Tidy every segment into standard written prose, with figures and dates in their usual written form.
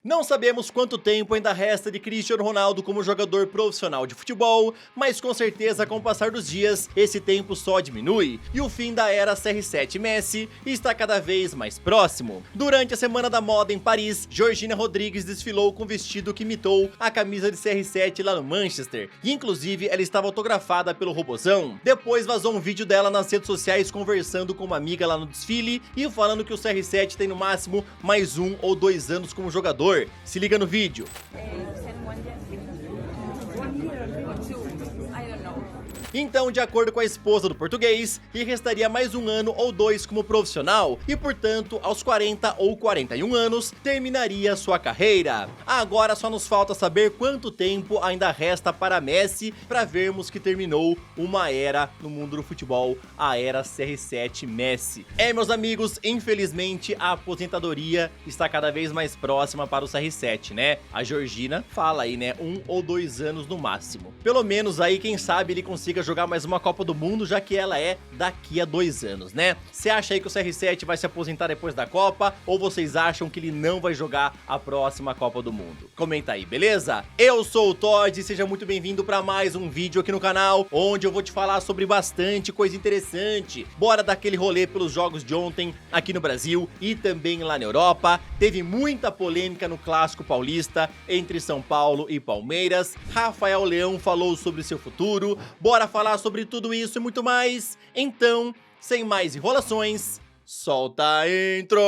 Não sabemos quanto tempo ainda resta de Cristiano Ronaldo como jogador profissional de futebol, mas com certeza com o passar dos dias, esse tempo só diminui, e o fim da era CR7 Messi está cada vez mais próximo. Durante a Semana da Moda em Paris, Georgina Rodrigues desfilou com um vestido que imitou a camisa de CR7 lá no Manchester, e inclusive ela estava autografada pelo robozão. Depois vazou um vídeo dela nas redes sociais conversando com uma amiga lá no desfile e falando que o CR7 tem no máximo mais 1 ou 2 anos como jogador. Se liga no vídeo. Então, de acordo com a esposa do português, lhe restaria mais 1 ano ou 2 como profissional e, portanto, aos 40 ou 41 anos, terminaria sua carreira. Agora só nos falta saber quanto tempo ainda resta para Messi para vermos que terminou uma era no mundo do futebol, a era CR7 Messi. Meus amigos, infelizmente a aposentadoria está cada vez mais próxima para o CR7, né? A Georgina fala aí, né, 1 ou 2 anos no máximo. Pelo menos aí, quem sabe ele consiga jogar mais uma Copa do Mundo, já que ela é daqui a 2 anos, né? Você acha aí que o CR7 vai se aposentar depois da Copa, ou vocês acham que ele não vai jogar a próxima Copa do Mundo? Comenta aí, beleza? Eu sou o Todd e seja muito bem-vindo para mais um vídeo aqui no canal, onde eu vou te falar sobre bastante coisa interessante. Bora dar aquele rolê pelos jogos de ontem aqui no Brasil e também lá na Europa. Teve muita polêmica no Clássico Paulista entre São Paulo e Palmeiras. Rafael Leão falou sobre seu futuro. Bora falar sobre tudo isso e muito mais. Então, sem mais enrolações, solta a intro!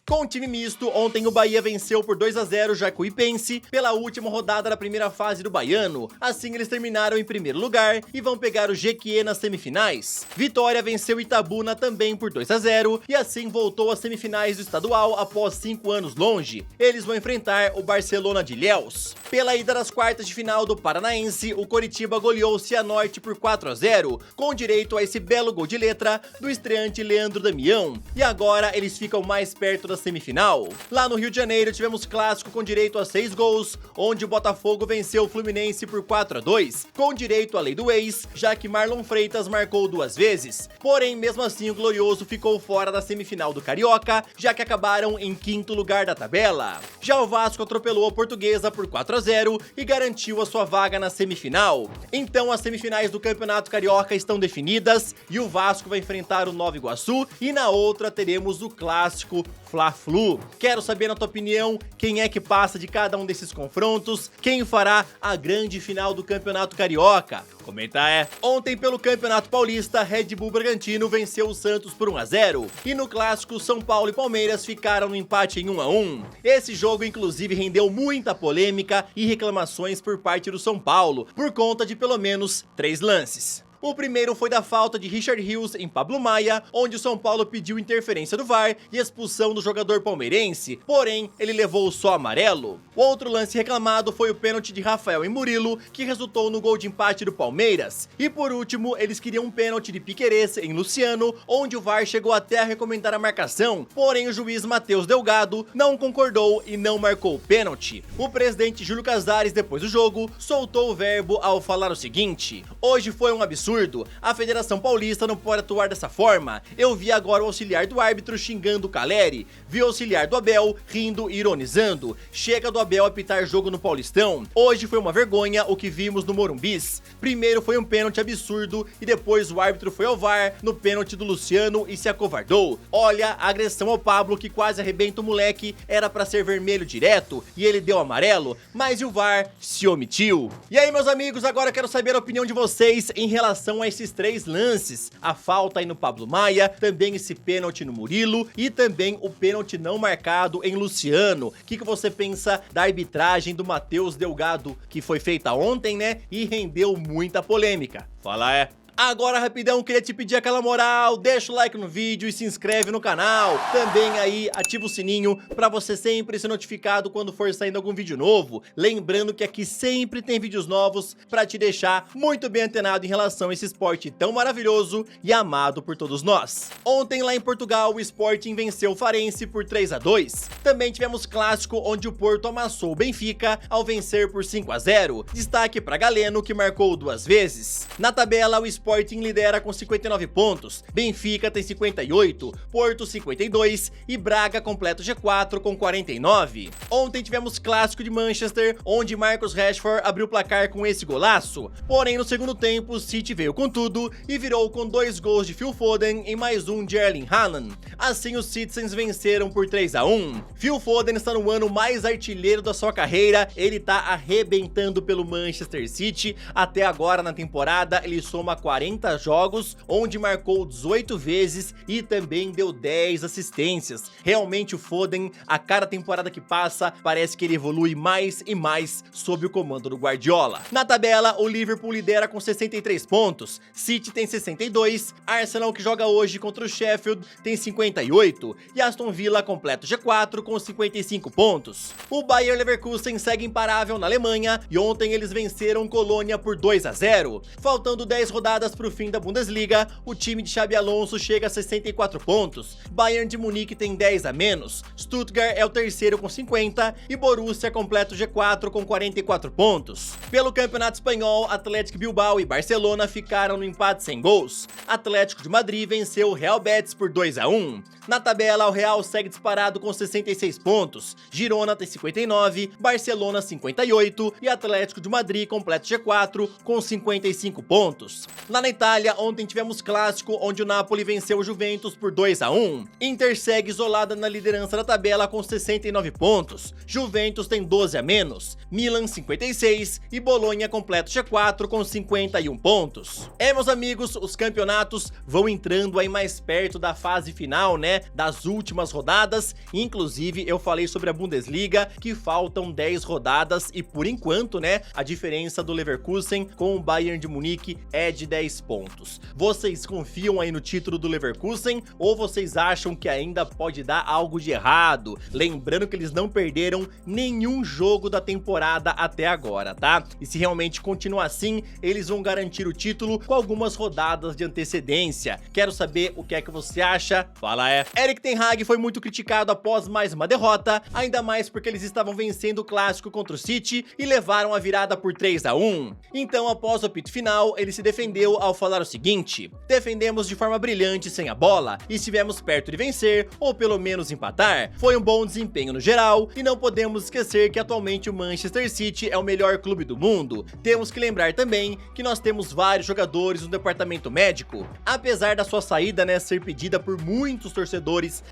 Com o time misto, ontem o Bahia venceu por 2 a 0 o Jacuipense pela última rodada da primeira fase do Baiano. Assim eles terminaram em primeiro lugar e vão pegar o Jequié nas semifinais. Vitória venceu Itabuna também por 2 a 0 e assim voltou às semifinais do estadual após 5 anos longe. Eles vão enfrentar o Barcelona de Ilhéus. Pela ida das quartas de final do Paranaense, o Coritiba goleou o Cianorte por 4 a 0, com direito a esse belo gol de letra do estreante Leandro Damião. E agora eles ficam mais perto da semifinal. Lá no Rio de Janeiro tivemos clássico com direito a 6 gols, onde o Botafogo venceu o Fluminense por 4 a 2, com direito à lei do ex, já que Marlon Freitas marcou 2 vezes. Porém, mesmo assim, o Glorioso ficou fora da semifinal do Carioca, já que acabaram em 5º lugar da tabela. Já o Vasco atropelou a Portuguesa por 4 a 0 e garantiu a sua vaga na semifinal. Então, as semifinais do Campeonato Carioca estão definidas e o Vasco vai enfrentar o Nova Iguaçu e na outra teremos o clássico Fla-Flu. Quero saber, na tua opinião, quem é que passa de cada um desses confrontos, quem fará a grande final do Campeonato Carioca. Comenta aí. Ontem, pelo Campeonato Paulista, Red Bull Bragantino venceu o Santos por 1 a 0 e no clássico São Paulo e Palmeiras ficaram no empate em 1 a 1. Esse jogo inclusive rendeu muita polêmica e reclamações por parte do São Paulo, por conta de pelo menos 3 lances. O primeiro foi da falta de Richard Rios em Pablo Maia, onde o São Paulo pediu interferência do VAR e expulsão do jogador palmeirense, porém ele levou só amarelo. O outro lance reclamado foi o pênalti de Rafael em Murilo, que resultou no gol de empate do Palmeiras. E por último, eles queriam um pênalti de Piquerez em Luciano, onde o VAR chegou até a recomendar a marcação, porém o juiz Matheus Delgado não concordou e não marcou o pênalti. O presidente Júlio Casares, depois do jogo, soltou o verbo ao falar o seguinte: hoje foi um absurdo. A Federação Paulista não pode atuar dessa forma. Eu vi agora o auxiliar do árbitro xingando o Caleri, vi o auxiliar do Abel rindo e ironizando. Chega do Abel apitar jogo no Paulistão. Hoje foi uma vergonha o que vimos no Morumbis. Primeiro foi um pênalti absurdo e depois o árbitro foi ao VAR no pênalti do Luciano e se acovardou. Olha, a agressão ao Pablo, que quase arrebenta o moleque, era pra ser vermelho direto e ele deu amarelo, mas o VAR se omitiu. E aí, meus amigos, agora eu quero saber a opinião de vocês em relação a esses 3 lances, a falta aí no Pablo Maia, também esse pênalti no Murilo e também o pênalti não marcado em Luciano. O que você pensa da arbitragem do Matheus Delgado, que foi feita ontem, né, e rendeu muita polêmica? Fala Agora, rapidão, queria te pedir aquela moral, deixa o like no vídeo e se inscreve no canal. Também aí, ativa o sininho pra você sempre ser notificado quando for saindo algum vídeo novo. Lembrando que aqui sempre tem vídeos novos pra te deixar muito bem antenado em relação a esse esporte tão maravilhoso e amado por todos nós. Ontem, lá em Portugal, o Sporting venceu o Farense por 3 a 2. Também tivemos clássico onde o Porto amassou o Benfica ao vencer por 5 a 0. Destaque pra Galeno, que marcou 2 vezes. Na tabela, o Sporting Sporting lidera com 59 pontos, Benfica tem 58, Porto 52 e Braga completa o G4 com 49. Ontem tivemos clássico de Manchester, onde Marcus Rashford abriu o placar com esse golaço, porém no segundo tempo o City veio com tudo e virou com 2 gols de Phil Foden e mais um de Erling Haaland. Assim os Citizens venceram por 3-1. Phil Foden está no ano mais artilheiro da sua carreira, ele tá arrebentando pelo Manchester City. Até agora na temporada ele soma 40 jogos, onde marcou 18 vezes e também deu 10 assistências. Realmente o Foden, a cada temporada que passa, parece que ele evolui mais e mais sob o comando do Guardiola. Na tabela, o Liverpool lidera com 63 pontos, City tem 62, Arsenal, que joga hoje contra o Sheffield, tem 58 e Aston Villa completa o G4 com 55 pontos. O Bayer Leverkusen segue imparável na Alemanha e ontem eles venceram Colônia por 2-0. Faltando 10 rodadas para o fim da Bundesliga, o time de Xabi Alonso chega a 64 pontos, Bayern de Munique tem 10 a menos, Stuttgart é o terceiro com 50 e Borussia completa o G4 com 44 pontos. Pelo Campeonato Espanhol, Atlético Bilbao e Barcelona ficaram no empate sem gols. Atlético de Madrid venceu o Real Betis por 2-1. Na tabela, o Real segue disparado com 66 pontos, Girona tem 59, Barcelona 58 e Atlético de Madrid completa o G4 com 55 pontos. Lá na Itália, ontem tivemos clássico, onde o Napoli venceu o Juventus por 2-1. Inter segue isolada na liderança da tabela com 69 pontos, Juventus tem 12 a menos, Milan 56 e Bolonha completa o G4 com 51 pontos. Meus amigos, os campeonatos vão entrando aí mais perto da fase final, né, das últimas rodadas. Inclusive eu falei sobre a Bundesliga, que faltam 10 rodadas e por enquanto, né, a diferença do Leverkusen com o Bayern de Munique é de 10 pontos. Vocês confiam aí no título do Leverkusen ou vocês acham que ainda pode dar algo de errado? Lembrando que eles não perderam nenhum jogo da temporada até agora, tá? E se realmente continuar assim, eles vão garantir o título com algumas rodadas de antecedência. Quero saber o que é que você acha. Fala Erik ten Hag foi muito criticado após mais uma derrota, ainda mais porque eles estavam vencendo o clássico contra o City e levaram a virada por 3-1. Então, após o apito final, ele se defendeu ao falar o seguinte: defendemos de forma brilhante sem a bola, e estivemos perto de vencer, ou pelo menos empatar. Foi um bom desempenho no geral, e não podemos esquecer que atualmente o Manchester City é o melhor clube do mundo. Temos que lembrar também que nós temos vários jogadores no departamento médico. Apesar da sua saída, né, ser pedida por muitos torcedores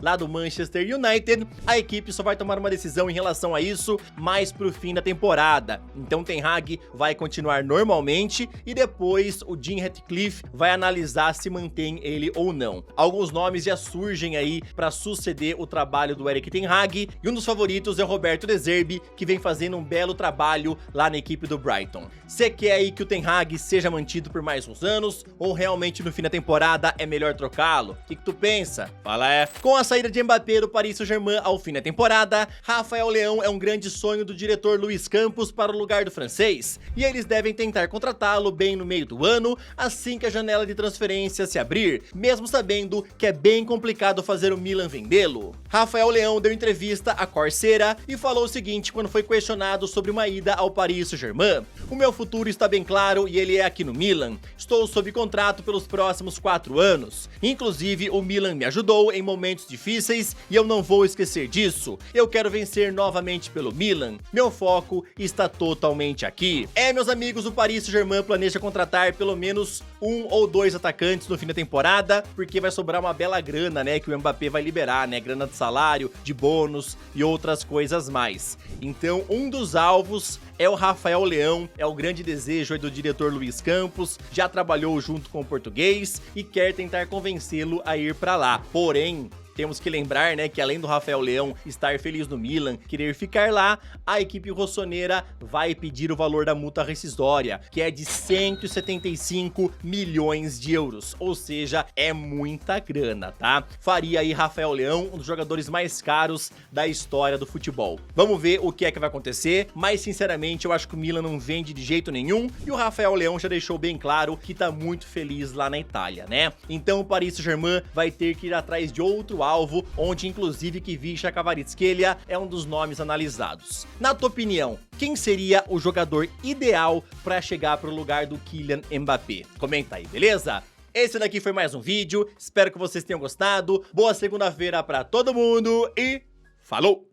lá do Manchester United, a equipe só vai tomar uma decisão em relação a isso mais pro fim da temporada. Então ten Hag vai continuar normalmente e depois o Jim Ratcliffe vai analisar se mantém ele ou não. Alguns nomes já surgem aí para suceder o trabalho do Erik ten Hag e um dos favoritos é o Roberto De Zerbi, que vem fazendo um belo trabalho lá na equipe do Brighton. Você quer aí que o ten Hag seja mantido por mais uns anos ou realmente no fim da temporada é melhor trocá-lo? O que tu pensa? Fala Com a saída de Mbappé do Paris Saint-Germain ao fim da temporada, Rafael Leão é um grande sonho do diretor Luis Campos para o lugar do francês, e eles devem tentar contratá-lo bem no meio do ano, assim que a janela de transferência se abrir, mesmo sabendo que é bem complicado fazer o Milan vendê-lo. Rafael Leão deu entrevista à Corsair e falou o seguinte quando foi questionado sobre uma ida ao Paris Saint-Germain: o meu futuro está bem claro e ele é aqui no Milan. Estou sob contrato pelos próximos 4 anos. Inclusive, o Milan me ajudou em momentos difíceis e eu não vou esquecer disso. Eu quero vencer novamente pelo Milan. Meu foco está totalmente aqui. Meus amigos, o Paris Saint-Germain planeja contratar pelo menos 1 ou 2 atacantes no fim da temporada, porque vai sobrar uma bela grana, né, que o Mbappé vai liberar, né, grana de salário, de bônus e outras coisas mais. Então, um dos alvos é o Rafael Leão, é o grande desejo aí do diretor Luis Campos, já trabalhou junto com o português e quer tentar convencê-lo a ir pra lá. Porém, temos que lembrar, né, que além do Rafael Leão estar feliz no Milan, querer ficar lá, a equipe rossoneira vai pedir o valor da multa rescisória, que é de 175 milhões de euros, ou seja, é muita grana, tá? Faria aí Rafael Leão um dos jogadores mais caros da história do futebol. Vamos ver o que é que vai acontecer, mas sinceramente eu acho que o Milan não vende de jeito nenhum, e o Rafael Leão já deixou bem claro que tá muito feliz lá na Itália, né? Então o Paris Saint-Germain vai ter que ir atrás de outro alvo, onde inclusive Kvicha Kvaratskhelia é um dos nomes analisados. Na tua opinião, quem seria o jogador ideal para chegar pro lugar do Kylian Mbappé? Comenta aí, beleza? Esse daqui foi mais um vídeo, espero que vocês tenham gostado. Boa segunda-feira pra todo mundo e falou!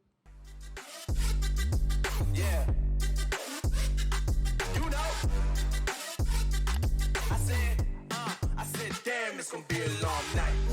It's gonna be a long night.